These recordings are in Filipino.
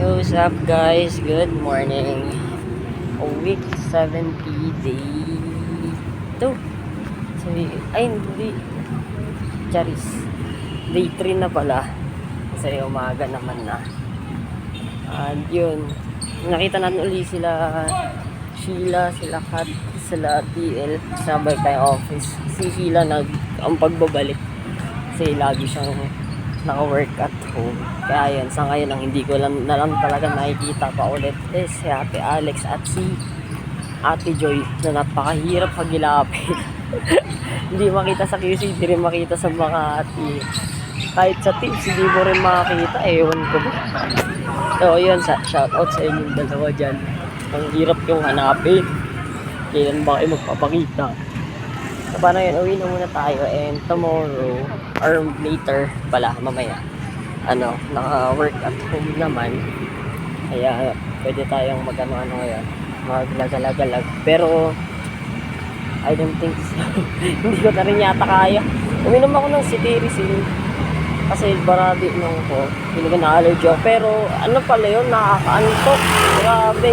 What's up guys? Good morning. Week 70 day 2. Hindi. Charis. Day 3 na pala. Kasi umaga naman na. And yun. Nakita natin ulit sila Sheila, sila Kat, sila TL. Sabay tayo office. Si Sheila ang pagbabalik. Kasi lagi siyang naka-work at home. Kaya yun, sa ngayon ang hindi ko lang talaga nakikita pa ulit is si Ate Alex at si Ate Joy na napakahirap pagilapit. Hindi makita sa QC, hindi rin makita sa mga ati. Kahit sa tips, hindi mo rin makakita. Ewan ko ba. So yun, shoutout sa inyong dalawa dyan. Ang hirap yung hanapin. Kailan ba kayo magpapakita? So paano yun, uwi na muna tayo and tomorrow or later pala, mamaya naka-work at home naman, kaya pwede tayong mag-ano ngayon, maglagalag. Pero I don't think so. Hindi ko na rin yata kaya. Uminom ako ng cetirizine kasi baradi nung ko, hindi ko na-allergy ako. Pero ano pala yun, nakakaantok, grabe.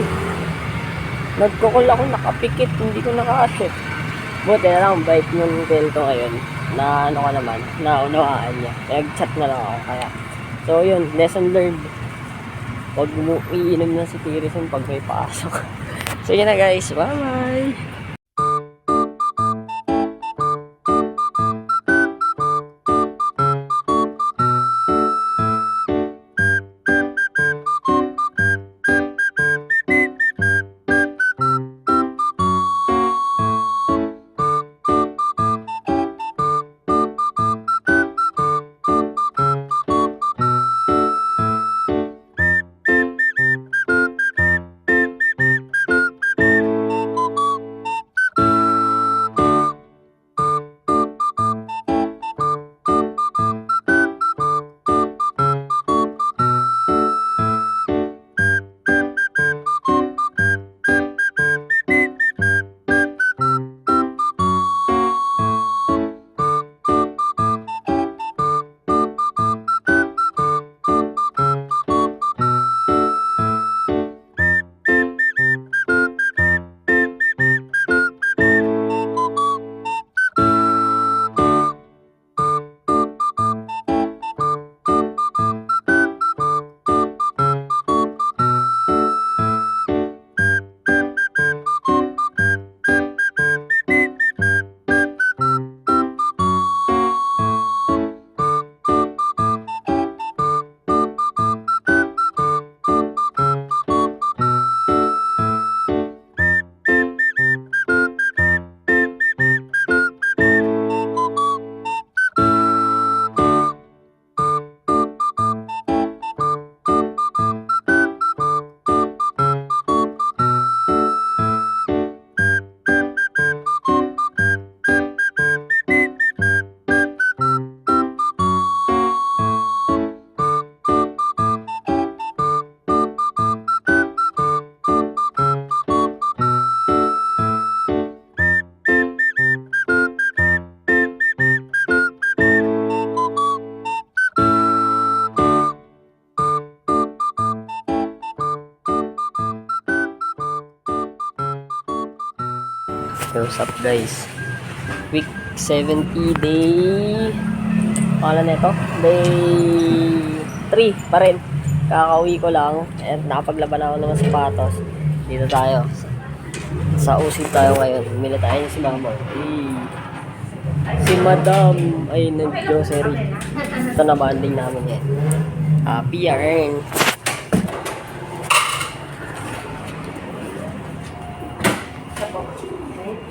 Nagkukul ako, nakapikit, hindi ko nakakasip. Buti na lang, bait yung Delto ngayon na naunawaan niya. Nag-chat na lang ako kaya. So yun, lesson learned. Huwag mo iinom ng cetirizine pag may pasok. So yun na guys, bye! What's up guys? Week 70 day pala nito? Day 3 pa rin. Kakauwi ko lang and nakapaglaban ako ng sapatos. Dito tayo sa usid tayo ngayon. Bumili tayo si Mama. Si Madam ay nag-grocery. Ito na banding namin yan. PRN.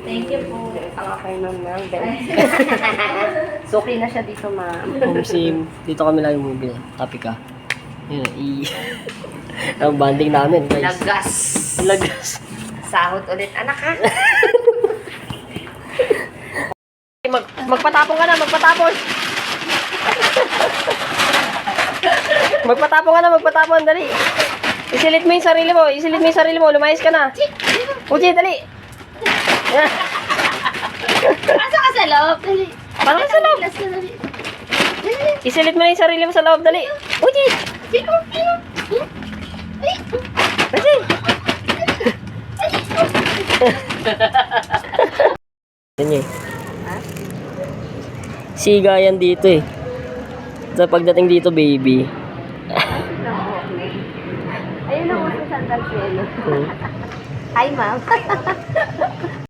Thank you po. Okay, ma'am. Suki na siya dito, ma'am. Home sim. Dito kami lang yung mobile. Tapi ka. Yun. Ang banding namin, guys. Lagas. Sahod ulit, anak, ha? Magpatapon ka na, magpatapon. Magpatapon, dali. Isilit mo yung sarili mo, lumayas ka na. Uji, dali. Pasok ka sa loob, dali. Parang sa loob. Isilit mo na yung sarili mo sa loob, dali. Uji. Yan eh. Siga yan dito eh. Sa pagdating dito, baby. Ayun ang uso sandal pelo. Hmm. Hi, ma'am.